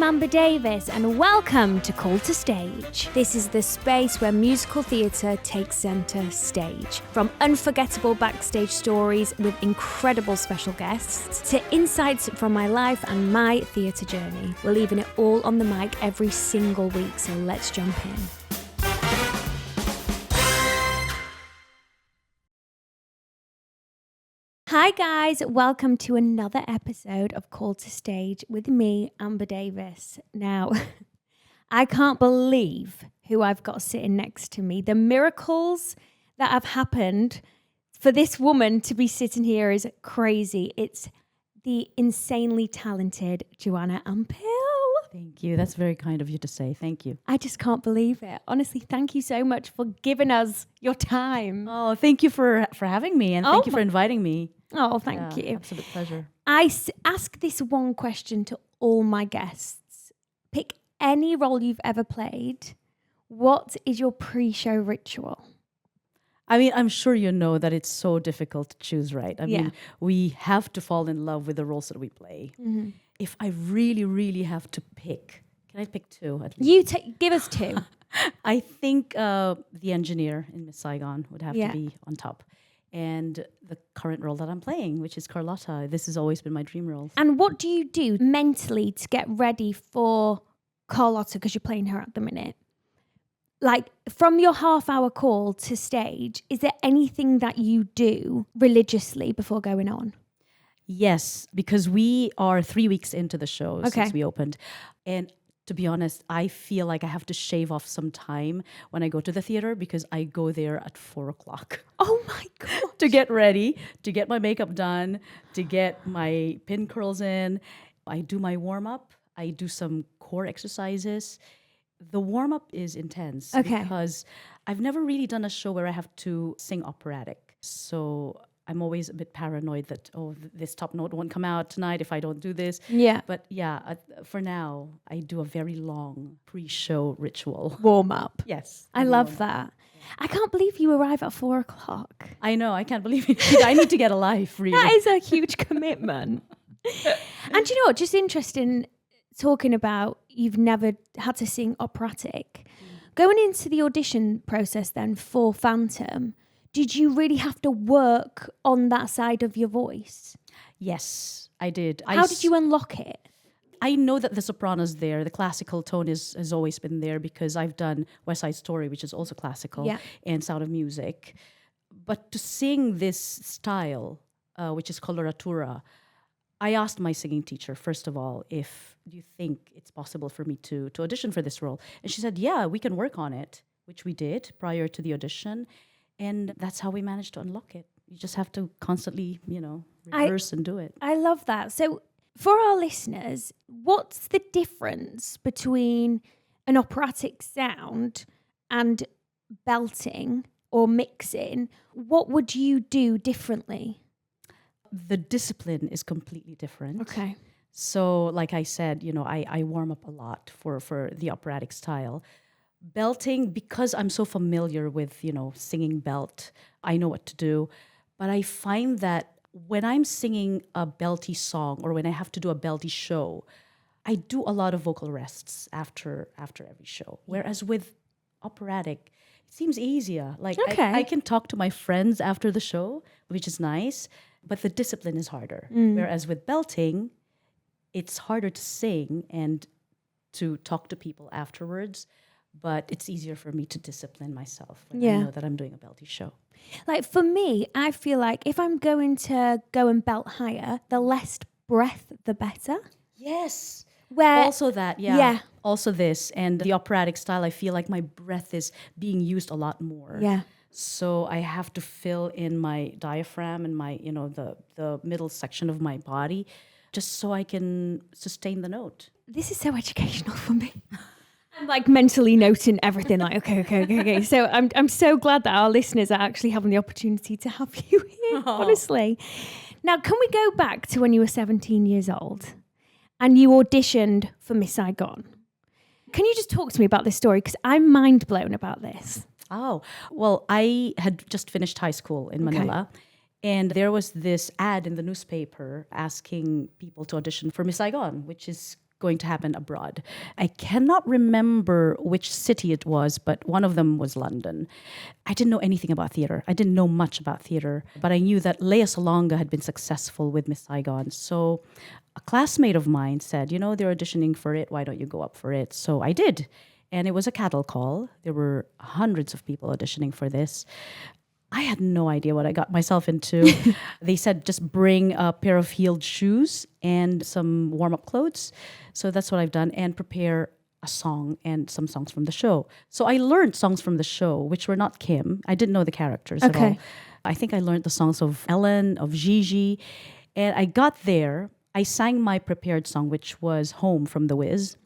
I'm Amber Davies and welcome to Call to Stage. This is the space where musical theatre takes centre stage. From unforgettable backstage stories with incredible special guests to insights from my life and my theatre journey. We're leaving it all on the mic every single week, so let's jump in. Hi guys, welcome to another episode of Call to Stage with me, Amber Davies. Now, I can't believe who I've got sitting next to me. The miracles that have happened for this woman to be sitting here is crazy. It's the insanely talented Joanna Ampil. Thank you. That's very kind of you to say. Thank you. I just can't believe it. Honestly, thank you so much for giving us your time. Oh, thank you for having me, and thank you for inviting me. Oh, thank you. Absolute pleasure. I ask this one question to all my guests. Pick any role you've ever played. What is your pre-show ritual? I mean, I'm sure you know that it's so difficult to choose, right? I mean, we have to fall in love with the roles that we play. Mm-hmm. If I really, really have to pick, can I pick two at least? Give us two. I think the engineer in Miss Saigon would have to be on top. And the current role that I'm playing, which is Carlotta. This has always been my dream role. And what do you do mentally to get ready for Carlotta, because you're playing her at the minute? Like, from your half-hour call to stage, is there anything that you do religiously before going on? Yes, because we are 3 weeks into the show since we opened. And to be honest, I feel like I have to shave off some time when I go to the theater because I go there at 4:00. Oh my God. To get ready, to get my makeup done, to get my pin curls in. I do my warm-up. I do some core exercises. The warm-up is intense because I've never really done a show where I have to sing operatic. So I'm always a bit paranoid that, this top note won't come out tonight if I don't do this. Yeah. But for now, I do a very long pre-show ritual. Warm up. Yes. I love that. I can't believe you arrive at 4:00. I know. I can't believe it. I need to get a life, really. That is a huge commitment. And you know what? Just interesting talking about you've never had to sing operatic. Going into the audition process then for Phantom, did you really have to work on that side of your voice? Yes, I did. How did you unlock it? I know that the soprano's there. The classical tone has always been there because I've done West Side Story, which is also classical, and Sound of Music. But to sing this style, which is coloratura, I asked my singing teacher, first of all, do you think it's possible for me to audition for this role? And she said, yeah, we can work on it, which we did prior to the audition. And that's how we managed to unlock it. You just have to constantly, rehearse and do it. I love that. So for our listeners, what's the difference between an operatic sound and belting or mixing? What would you do differently? The discipline is completely different. Okay. So like I said, I warm up a lot for the operatic style. Belting, because I'm so familiar with, singing belt, I know what to do. But I find that when I'm singing a belty song or when I have to do a belty show, I do a lot of vocal rests after every show. Whereas with operatic, it seems easier. Like I can talk to my friends after the show, which is nice, but the discipline is harder. Whereas with belting, it's harder to sing and to talk to people afterwards. But it's easier for me to discipline myself when I know that I'm doing a belty show. Like for me, I feel like if I'm going to go and belt higher, the less breath, the better. Yes. Where also that, yeah. Also this. And the operatic style, I feel like my breath is being used a lot more. Yeah. So I have to fill in my diaphragm and my, the middle section of my body just so I can sustain the note. This is so educational for me. I'm like mentally noting everything like, okay. So I'm so glad that our listeners are actually having the opportunity to have you here, honestly. Now, can we go back to when you were 17 years old and you auditioned for Miss Saigon? Can you just talk to me about this story? Because I'm mind blown about this. Oh, well, I had just finished high school in Manila. And there was this ad in the newspaper asking people to audition for Miss Saigon, which is going to happen abroad. I cannot remember which city it was, but one of them was London. I didn't know anything about theater. I didn't know much about theater, but I knew that Lea Salonga had been successful with Miss Saigon. So a classmate of mine said, they're auditioning for it. Why don't you go up for it? So I did. And it was a cattle call. There were hundreds of people auditioning for this. I had no idea what I got myself into. They said just bring a pair of heeled shoes and some warm-up clothes. So that's what I've done, and prepare a song and some songs from the show. So I learned songs from the show, which were not Kim. I didn't know the characters at all. I think I learned the songs of Ellen, of Gigi. And I got there. I sang my prepared song, which was Home from The Wiz.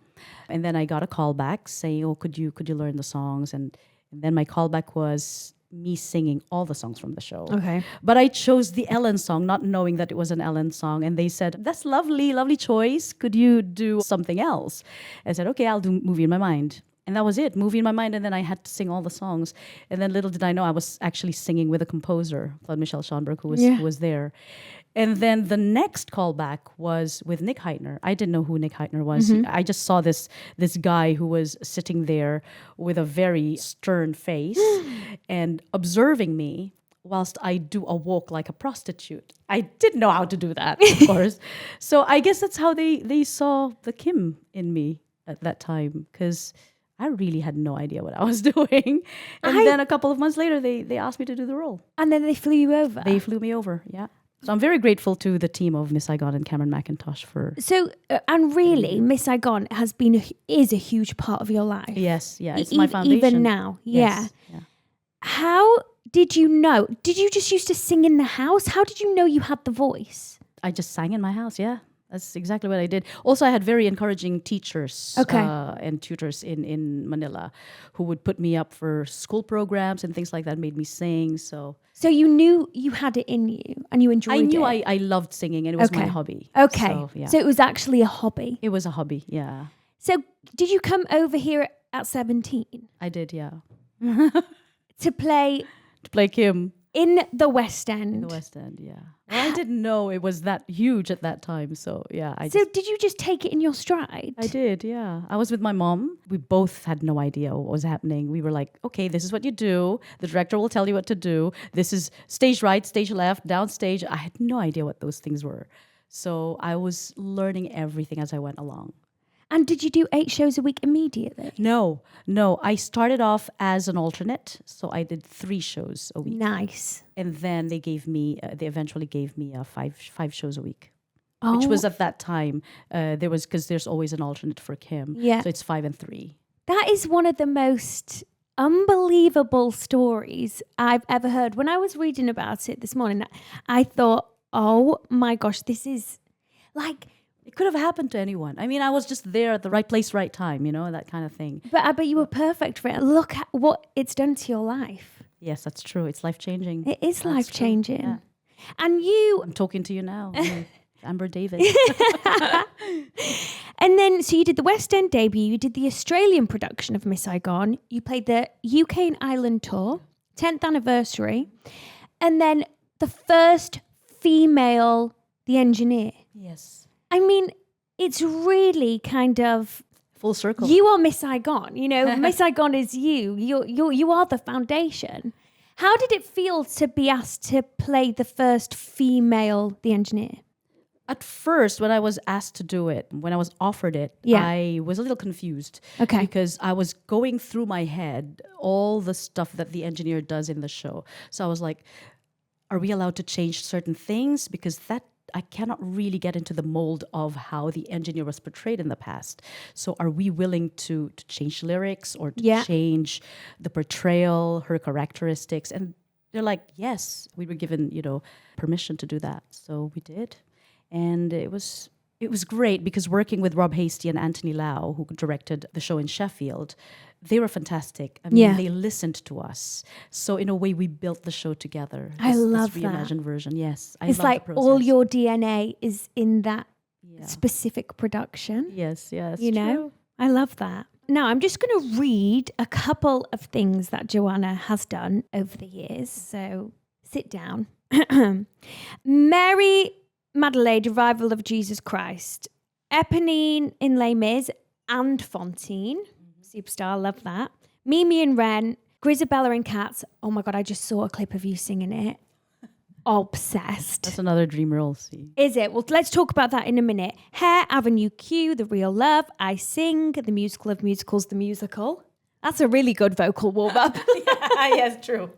And then I got a call back saying, could you learn the songs? And then my callback was me singing all the songs from the show. Okay. But I chose the Ellen song, not knowing that it was an Ellen song. And they said, that's lovely choice. Could you do something else? I said, okay, I'll do Movie in My Mind. And that was it, Movie in My Mind. And then I had to sing all the songs. And then little did I know, I was actually singing with a composer, Claude Michel Schonberg, who was there. And then the next callback was with Nick Heitner. I didn't know who Nick Heitner was. I just saw this guy who was sitting there with a very stern face and observing me whilst I do a walk like a prostitute. I didn't know how to do that, of course. So I guess that's how they saw the Kim in me at that time, because I really had no idea what I was doing. And then a couple of months later, they asked me to do the role. And then they flew you over? They flew me over, yeah. So I'm very grateful to the team of Miss Saigon and Cameron McIntosh for... So, and really, Miss Saigon is a huge part of your life. Yes, yeah, it's my foundation. Even now, yes, yeah. How did you know? Did you just used to sing in the house? How did you know you had the voice? I just sang in my house, yeah. That's exactly what I did. Also, I had very encouraging teachers and tutors in Manila who would put me up for school programs and things like that, made me sing. So you knew you had it in you and you enjoyed it? I knew I loved singing, and it was my hobby. Okay. So, yeah. So it was actually a hobby? It was a hobby, yeah. So did you come over here at 17? I did, yeah. To play Kim. In the West End? In the West End, yeah. Well, I didn't know it was that huge at that time, so yeah. Did you just take it in your stride? I did, yeah. I was with my mom. We both had no idea what was happening. We were like, okay, this is what you do. The director will tell you what to do. This is stage right, stage left, downstage. I had no idea what those things were. So I was learning everything as I went along. And did you do 8 shows a week immediately? No. I started off as an alternate, so I did 3 shows a week. Nice. And then they eventually gave me 5 shows a week, which was at that time, because there's always an alternate for Kim. Yeah. So it's 5 and 3. That is one of the most unbelievable stories I've ever heard. When I was reading about it this morning, I thought, oh my gosh, this is like... It could have happened to anyone. I mean, I was just there at the right place, right time, that kind of thing. But I bet you were perfect for it. Look at what it's done to your life. Yes, that's true. It's life-changing. It is life-changing. Yeah. And I'm talking to you now. Amber Davis. And then, so you did the West End debut. You did the Australian production of Miss Saigon. You played the UK and Ireland tour, 10th anniversary. And then the first female, the engineer. Yes. I mean, it's really kind of full circle. You are Miss Saigon. Miss Saigon is you. You are the foundation. How did it feel to be asked to play the first female, the engineer? At first, when I was asked to do it, when I was offered it, I was a little confused. Okay. Because I was going through my head all the stuff that the engineer does in the show. So I was like, are we allowed to change certain things? Because I cannot really get into the mold of how the engineer was portrayed in the past. So are we willing to change lyrics or to change the portrayal, her characteristics? And they're like, yes, we were given, permission to do that. So we did. And it was great because working with Rob Hasty and Anthony Lau, who directed the show in Sheffield, they were fantastic. I mean, they listened to us. So in a way, we built the show together. I love this reimagined version. Yes, it's like all your DNA is in that specific production. Yes, true. I love that. Now, I'm just going to read a couple of things that Joanna has done over the years. So sit down. Mary Magdalene, Revival of Jesus Christ. Éponine in Les Mis and Fantine. Superstar, love that. Mimi and Ren, Grizabella and Cats. Oh my God, I just saw a clip of you singing it. Obsessed. That's another dream role. See, Is it? Well, let's talk about that in a minute. Hair, Avenue Q, The Real Love, I Sing, The Musical of Musicals, The Musical. That's a really good vocal warm-up. yes, true.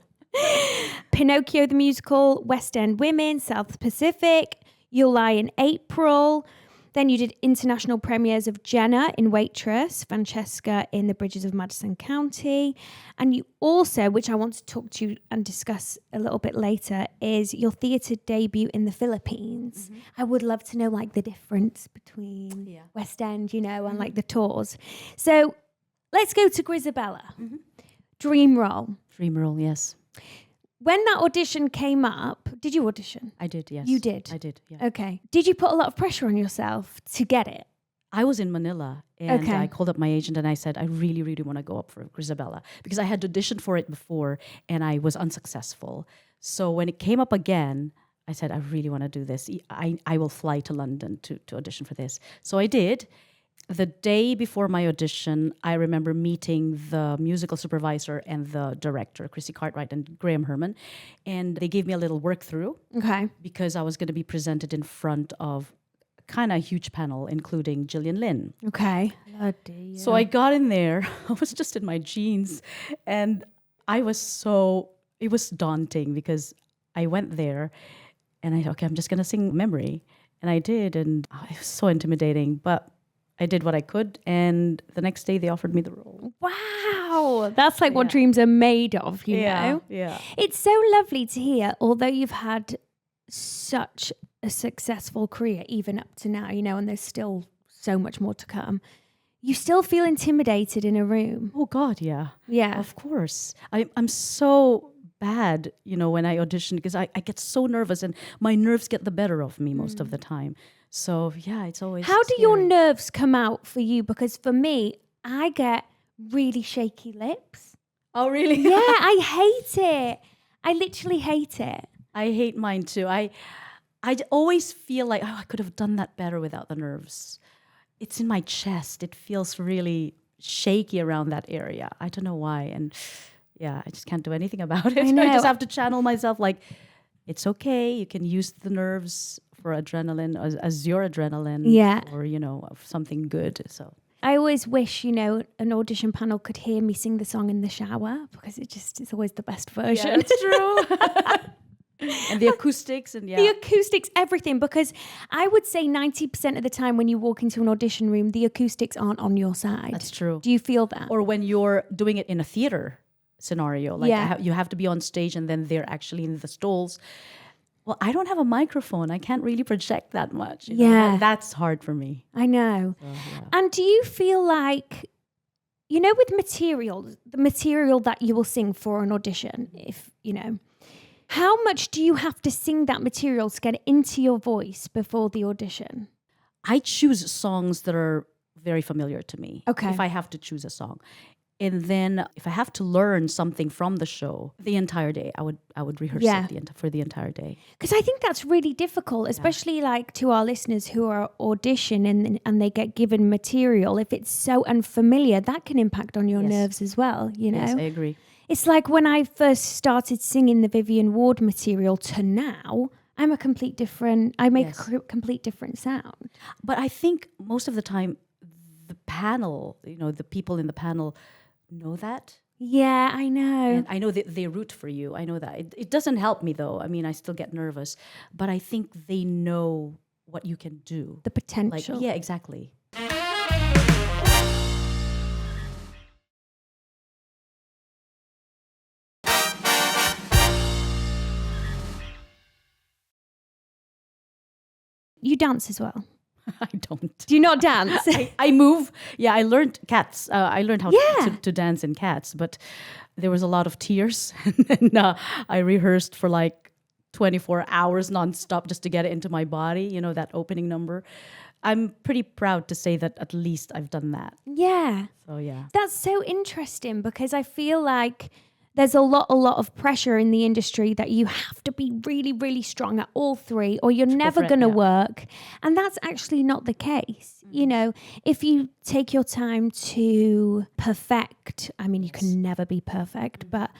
Pinocchio, The Musical, West End Women, South Pacific, You'll Lie in April. Then you did international premieres of Jenna in Waitress, Francesca in The Bridges of Madison County. And you also, which I want to talk to you and discuss a little bit later, is your theatre debut in the Philippines. Mm-hmm. I would love to know like the difference between West End, you know, and like the tours. So let's go to Grizabella. Mm-hmm. Dream role. Dream role, yes. When that audition came up, did you audition? I did, yes. You did? I did, yeah. Okay. Did you put a lot of pressure on yourself to get it? I was in Manila and I called up my agent and I said, I really, really want to go up for Grizabella because I had auditioned for it before and I was unsuccessful. So when it came up again, I said, I really want to do this. I will fly to London to audition for this. So I did. The day before my audition, I remember meeting the musical supervisor and the director, Chrissy Cartwright and Graham Herman, and they gave me a little work through. Okay. Because I was going to be presented in front of kind of a huge panel, including Gillian Lynn. Okay. So I got in there. I was just in my jeans, and it was daunting because I went there, and I thought, okay, I'm just going to sing Memory, and I did, and it was so intimidating, but I did what I could, and the next day they offered me the role. Wow. That's like what dreams are made of, you know? Yeah. It's so lovely to hear, although you've had such a successful career even up to now, you know, and there's still so much more to come. You still feel intimidated in a room. Oh, God, yeah. Yeah. Of course. I'm so bad, you know, when I audition because I get so nervous and my nerves get the better of me most of the time. So, yeah, it's always How do scary. your nerves come out for you? Because for me, I get really shaky lips. Oh, really? Yeah, I hate it. I literally hate it. I hate mine too. I always feel like, I could have done that better without the nerves. It's in my chest. It feels really shaky around that area. I don't know why. And yeah, I just can't do anything about it. I know. I just have to channel myself like, it's okay. You can use the nerves for adrenaline as your adrenaline or, you know, something good. So I always wish, you know, an audition panel could hear me sing the song in the shower because it's always the best version. Yeah, that's true. And the acoustics and the acoustics, everything, because I would say 90% of the time when you walk into an audition room, the acoustics aren't on your side. That's true. Do you feel that? Or when you're doing it in a theater scenario, like you have to be on stage and then they're actually in the stalls. Well, I don't have a microphone. I can't really project that much. You know? That's hard for me. I know. And do you feel like, you know, with material, the material that you will sing for an audition, if, you know, how much do you have to sing that material to get it into your voice before the audition? I choose songs that are very familiar to me. Okay. If I have to choose a song. And then if I have to learn something from the show, the entire day, I would rehearse it for the entire day. Because I think that's really difficult, especially like to our listeners who are auditioning and they get given material. If it's so unfamiliar, that can impact on your nerves as well, you know? Yes, I agree. It's like when I first started singing the Vivian Ward material to now, I make a complete different sound. But I think most of the time, the panel, you know, the people in the panel know that. Yeah, I know. And I know that they root for you. I know that. It doesn't help me though. I mean, I still get nervous, but I think they know what you can do. The potential. Like, yeah, exactly. You dance as well? I don't. Do you not dance? I move. Yeah, I learned Cats. I learned how to dance in Cats, but there was a lot of tears. And I rehearsed for like 24 hours nonstop just to get it into my body, you know, that opening number. I'm pretty proud to say that at least I've done that. Yeah. So, yeah. That's so interesting because I feel like there's a lot of pressure in the industry that you have to be really, really strong at all three or you're never going to work. And that's actually not the case. You know, if you take your time to perfect, I mean, you can never be perfect, but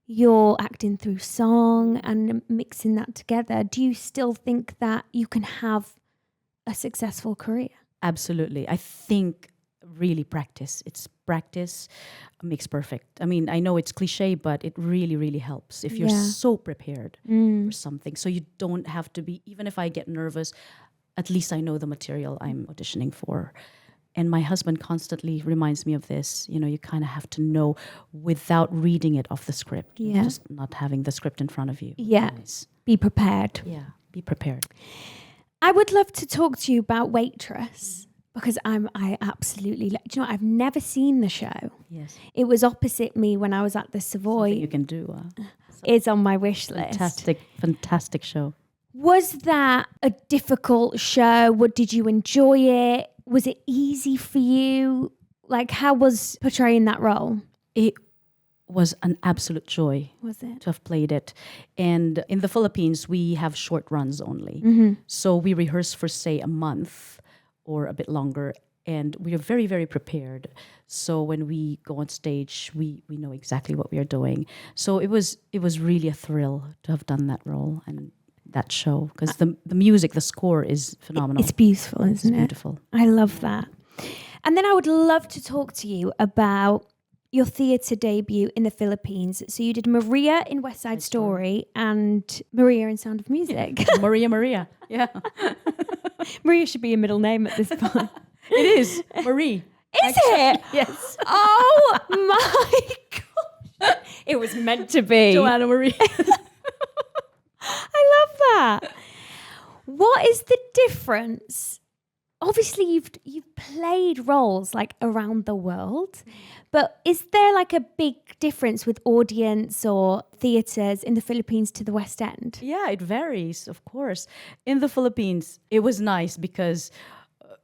you're acting through song and mixing that together. Do you still think that you can have a successful career? Absolutely. I think really practice. It's practice makes perfect. I mean, I know it's cliche, but it really, really helps if you're so prepared for something. So you don't have to be, even if I get nervous, at least I know the material I'm auditioning for. And my husband constantly reminds me of this. You know, you kind of have to know without reading it off the script. Yeah. Just not having the script in front of you. Yeah. Nice. Be prepared. Yeah. Be prepared. I would love to talk to you about Waitress because I absolutely, do you know what? I've never seen the show. Yes. It was opposite me when I was at the Savoy. Something you can do. It's on my wish list. Fantastic show. Was that a difficult show? Did you enjoy it? Was it easy for you? Like, how was portraying that role? It was an absolute joy. Was it? To have played it. And in the Philippines, we have short runs only. So we rehearse for, say, a month or a bit longer. And we are very, very prepared. So when we go on stage, we know exactly what we are doing. So it was really a thrill to have done that role and that show, because the music, the score is phenomenal. It's beautiful, isn't it? Beautiful. I love that. And then I would love to talk to you about your theatre debut in the Philippines. So you did Maria in West Side Story and Maria in Sound of Music. Maria. Yeah. Maria should be a middle name at this point. It is. Marie. Is it? Yes. Oh my God. It was meant to be. Joanna Marie. I love that. What is the difference? Obviously, you've played roles like around the world, but is there like a big difference with audience or theatres in the Philippines to the West End? Yeah, it varies, of course. In the Philippines, it was nice because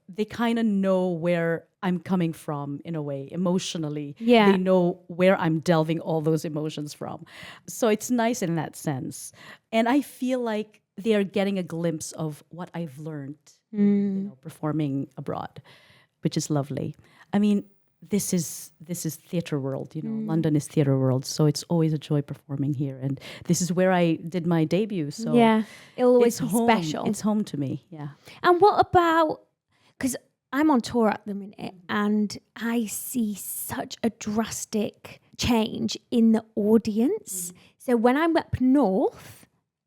they kind of know where I'm coming from in a way, emotionally. Yeah. They know where I'm delving all those emotions from. So it's nice in that sense. And I feel like they are getting a glimpse of what I've learned, performing abroad, which is lovely. I mean, this is theatre world, London is theatre world. So it's always a joy performing here. And this is where I did my debut. So yeah, it'll always be home. special. It's home to me, yeah. And what about, because I'm on tour at the minute and I see such a drastic change in the audience. So when I'm up north,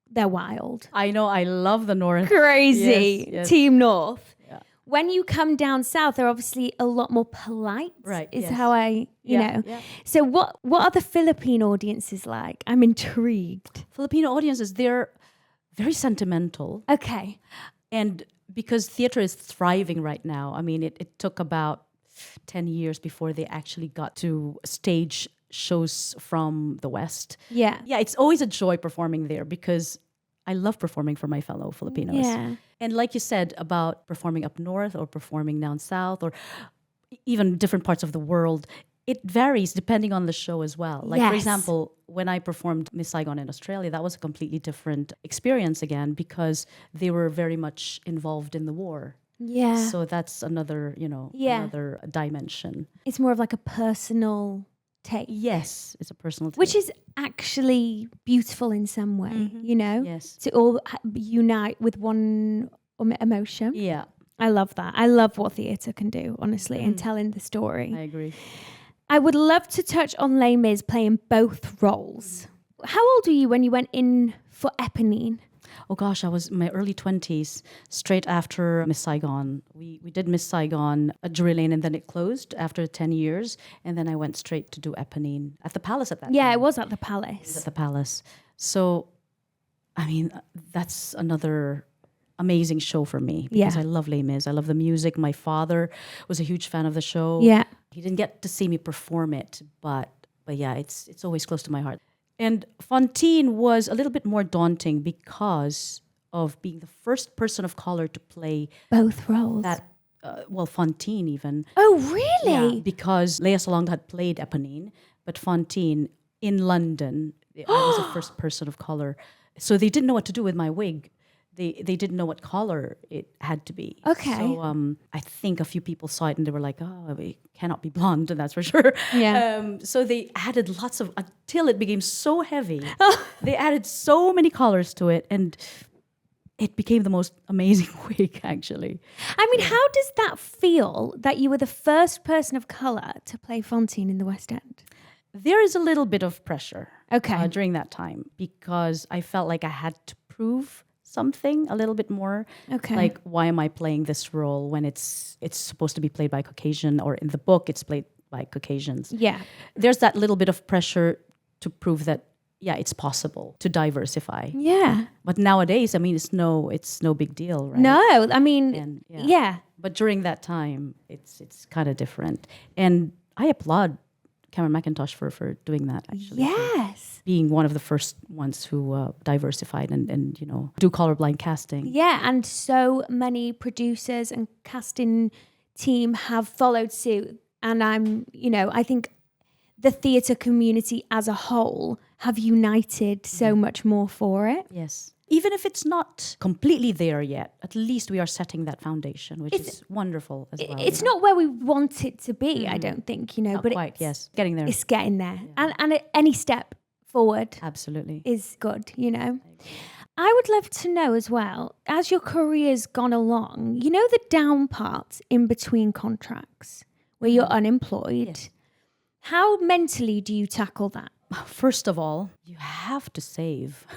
they're wild. I know, I love the north. Crazy. Yes. Team North. Yeah. When you come down south, they're obviously a lot more polite. Right. Is yes. how I, you know. Yeah. So what are the Philippine audiences like? I'm intrigued. Filipino audiences, they're very sentimental. Okay. And because theater is thriving right now, I mean, it took about 10 years before they actually got to stage shows from the West. Yeah. Yeah, it's always a joy performing there because I love performing for my fellow Filipinos. Yeah. And like you said about performing up north or performing down south or even different parts of the world, it varies depending on the show as well. Like, for Yes. example, when I performed Miss Saigon in Australia, that was a completely different experience again because they were very much involved in the war. Yeah. So that's another, another dimension. It's more of like a personal take. Yes, it's a personal take. Which is actually beautiful in some way, Yes. To all unite with one emotion. Yeah, I love that. I love what theatre can do, honestly, in telling the story. I agree. I would love to touch on Les Mis playing both roles. How old were you when you went in for Éponine? Oh gosh, I was in my early 20s, straight after Miss Saigon. We did Miss Saigon at Drury Lane and then it closed after 10 years. And then I went straight to do Éponine at the Palace at that time. Yeah, it was at the It was Palace. at the Palace. So, I mean, that's another amazing show for me because Yeah. I love Les Mis. I love the music. My father was a huge fan of the show. Yeah. He didn't get to see me perform it, but yeah, it's always close to my heart. And Fantine was a little bit more daunting because of being the first person of color to play Both roles. that, Fantine even. Oh, really? Yeah, because Lea Salonga had played Éponine, but Fantine in London. I was the first person of color. So they didn't know what to do with my wig. They didn't know what color it had to be. Okay. So I think a few people saw it and they were like, oh, it cannot be blonde, and that's for sure. Yeah. So they added lots of, until it became so heavy. They added so many colors to it, and it became the most amazing wig, actually. I mean, how does that feel that you were the first person of color to play Fantine in the West End? There is a little bit of pressure during that time, because I felt like I had to prove something a little bit more. Okay. Like, why am I playing this role when it's supposed to be played by Caucasian, or in the book it's played by Caucasians? Yeah. There's that little bit of pressure to prove that, yeah, it's possible to diversify. Yeah. But nowadays, I mean, it's no big deal, right? No, I mean, And, yeah. But during that time, it's kind of different. And I applaud Cameron McIntosh for doing that, actually. Yes. Being one of the first ones who diversified and do colorblind casting. Yeah, and so many producers and casting team have followed suit. And I think the theatre community as a whole have united so much more for it. Yes. Even if it's not completely there yet, at least we are setting that foundation, which is wonderful as well. It's not where we want it to be, I don't think, Not but quite, yes. Getting there. it's getting there. And any step forward Absolutely. is good, I would love to know as well, as your career's gone along, the down parts in between contracts where you're unemployed. Yes. How mentally do you tackle that? First of all, you have to save.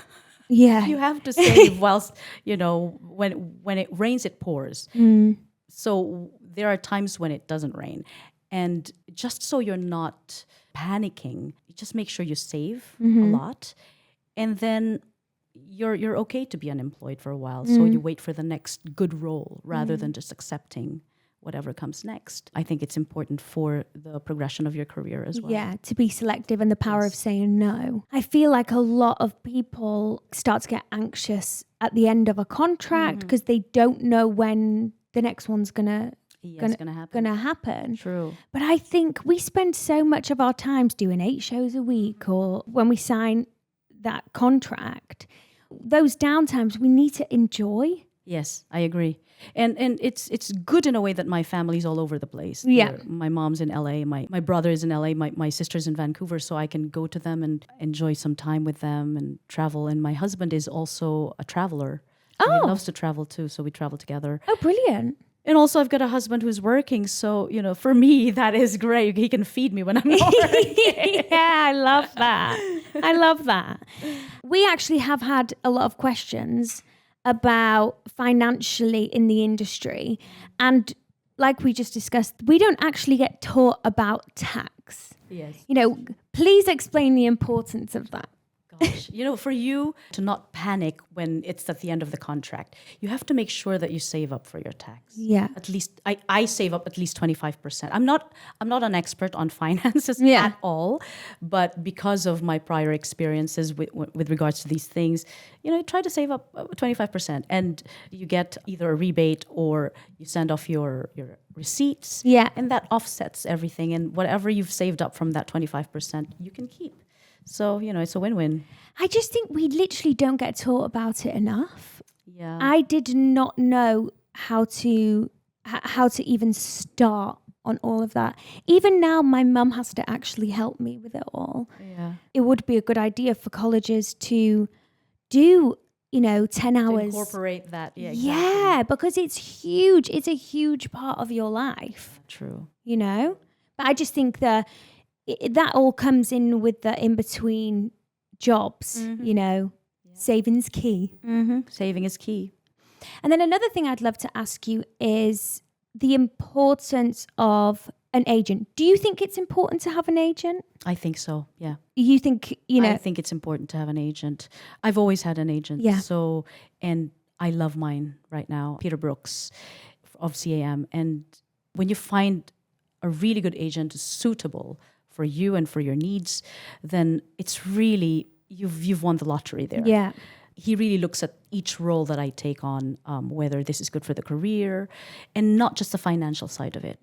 Yeah. You have to save whilst, when it rains, it pours. So there are times when it doesn't rain. And just so you're not panicking, you just make sure you save a lot. And then you're okay to be unemployed for a while. So you wait for the next good role rather than just accepting whatever comes next. I think it's important for the progression of your career as well. Yeah, to be selective and the power of saying no. I feel like a lot of people start to get anxious at the end of a contract because they don't know when the next one's gonna happen. True. But I think we spend so much of our times doing 8 shows a week, or when we sign that contract, those downtimes we need to enjoy. Yes, I agree. And it's good in a way that my family's all over the place. Yeah. My mom's in LA, my brother is in LA, my sister's in Vancouver, so I can go to them and enjoy some time with them and travel. And my husband is also a traveler. So he loves to travel too, so we travel together. Oh, brilliant. And also I've got a husband who's working, so, for me, that is great. He can feed me when I'm not working. Yeah, I love that. We actually have had a lot of questions about financially in the industry. And like we just discussed, we don't actually get taught about tax. Yes. Please explain the importance of that. Gosh, for you to not panic when it's at the end of the contract, you have to make sure that you save up for your tax. Yeah. At least I save up at least 25%. I'm not an expert on finances at all, but because of my prior experiences with regards to these things, try to save up 25%, and you get either a rebate or you send off your receipts. Yeah. And that offsets everything, and whatever you've saved up from that 25%, you can keep. So, it's a win-win. I just think we literally don't get taught about it enough. Yeah. I did not know how to even start on all of that. Even now, my mum has to actually help me with it all. Yeah. It would be a good idea for colleges to do, 10 hours. To incorporate that. Yeah, exactly. Yeah, because it's huge. It's a huge part of your life. True. But I just think that all comes in with the in-between jobs, saving's key. Mm-hmm. Saving is key. And then another thing I'd love to ask you is the importance of an agent. Do you think it's important to have an agent? I think so, yeah. You think, I think it's important to have an agent. I've always had an agent. Yeah. So, and I love mine right now, Peter Brooks of CAM. And when you find a really good agent suitable for you and for your needs, then it's really, you've won the lottery there. Yeah. He really looks at each role that I take on, whether this is good for the career and not just the financial side of it.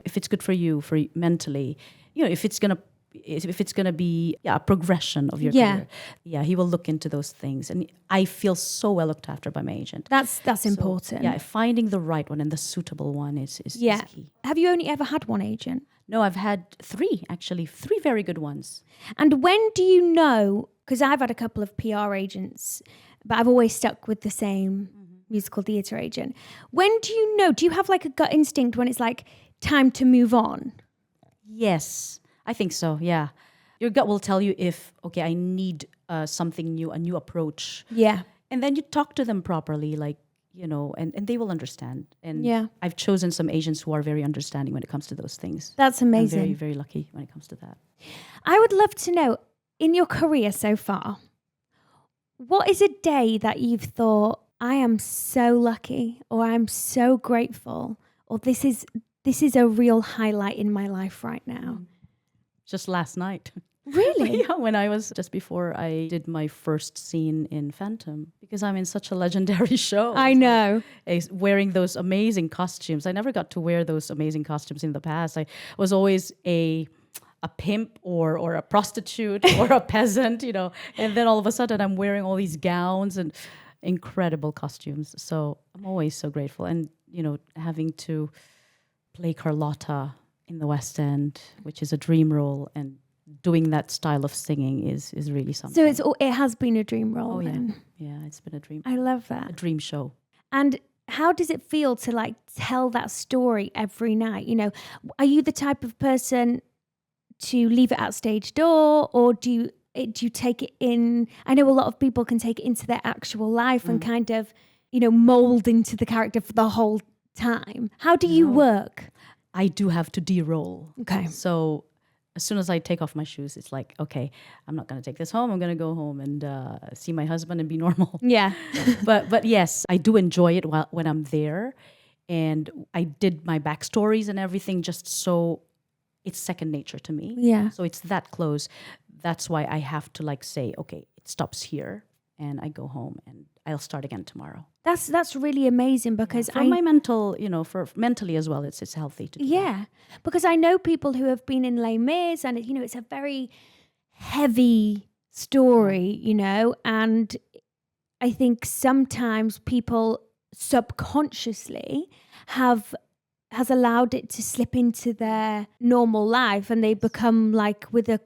If it's good for you mentally, if it's going to if it's going to be a progression of your Yeah. career. Yeah, he will look into those things. And I feel so well looked after by my agent. That's So, important. yeah, finding the right one and the suitable one is key. Have you only ever had one agent? No, I've had three very good ones. And when do you know, because I've had a couple of PR agents, but I've always stuck with the same musical theatre agent. When do you know? Do you have like a gut instinct when it's like time to move on? Yes, I think so, yeah. Your gut will tell you if, okay, I need something new, a new approach. Yeah. And then you talk to them properly, like, and they will understand. And Yeah. I've chosen some agents who are very understanding when it comes to those things. That's amazing. I'm very, very lucky when it comes to that. I would love to know, in your career so far, what is a day that you've thought, I am so lucky, or I'm so grateful, or this is a real highlight in my life right now? Just last night. Really? Yeah, when I was just before I did my first scene in Phantom, because I'm in such a legendary show. I know. Wearing those amazing costumes. I never got to wear those amazing costumes in the past. I was always a pimp or a prostitute or a peasant, and then all of a sudden I'm wearing all these gowns and incredible costumes. So I'm always so grateful. And, having to play Carlotta in the West End, which is a dream role, and doing that style of singing is really something. So it has been a dream role. Oh, yeah. Then. Yeah, it's been a dream. I love that. A dream show. And how does it feel to like tell that story every night? Are you the type of person to leave it at stage door, or do you take it in? I know a lot of people can take it into their actual life and kind of, mold into the character for the whole time. How do you work? I do have to de-roll. Okay. So as soon as I take off my shoes, it's like, okay, I'm not going to take this home. I'm going to go home and see my husband and be normal. Yeah. But yes, I do enjoy it when I'm there. And I did my backstories and everything just so it's second nature to me. Yeah. So it's that close. That's why I have to say, okay, it stops here and I go home and I'll start again tomorrow. That's really amazing because for my mental, for mentally as well, it's healthy to do that. Yeah, because I know people who have been in Les Mis and, it's a very heavy story, and I think sometimes people subconsciously has allowed it to slip into their normal life and they become like with a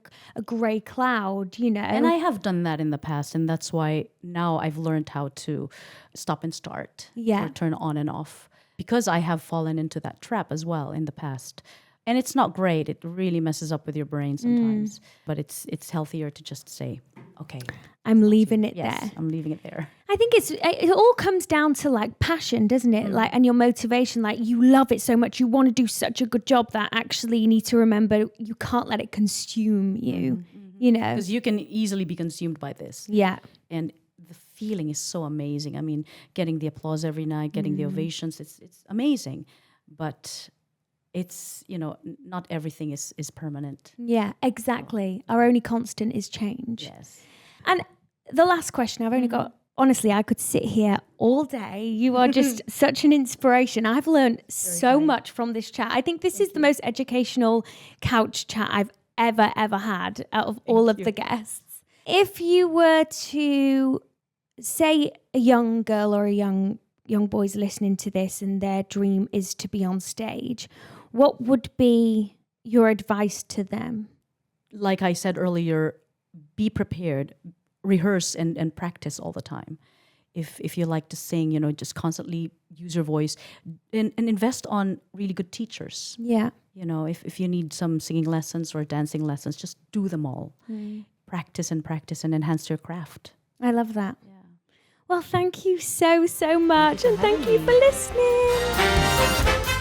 grey cloud, And I have done that in the past, and that's why now I've learned how to stop and start or turn on and off, because I have fallen into that trap as well in the past. And it's not great. It really messes up with your brain sometimes. But it's healthier to just say, okay, I'm leaving it yes, there. I'm leaving it there. I think it all comes down to like passion, doesn't it? Like, and your motivation, like you love it so much. You want to do such a good job that actually you need to remember you can't let it consume you, Because you can easily be consumed by this. Yeah. And the feeling is so amazing. I mean, getting the applause every night, getting the ovations, it's amazing. But it's, not everything is permanent. Yeah, exactly. Our only constant is change. Yes. And the last question, I've only got, honestly, I could sit here all day. You are just such an inspiration. I've learned so much from this chat. I think this is the most educational couch chat I've ever had out of all of the guests. If you were to say a young girl or a young boy's listening to this and their dream is to be on stage, what would be your advice to them? Like I said earlier, be prepared, rehearse and practice all the time. If you like to sing, just constantly use your voice and invest on really good teachers. Yeah. If you need some singing lessons or dancing lessons, just do them all. Practice and enhance your craft. I love that. Yeah. Well, thank you so much. And thank you for listening.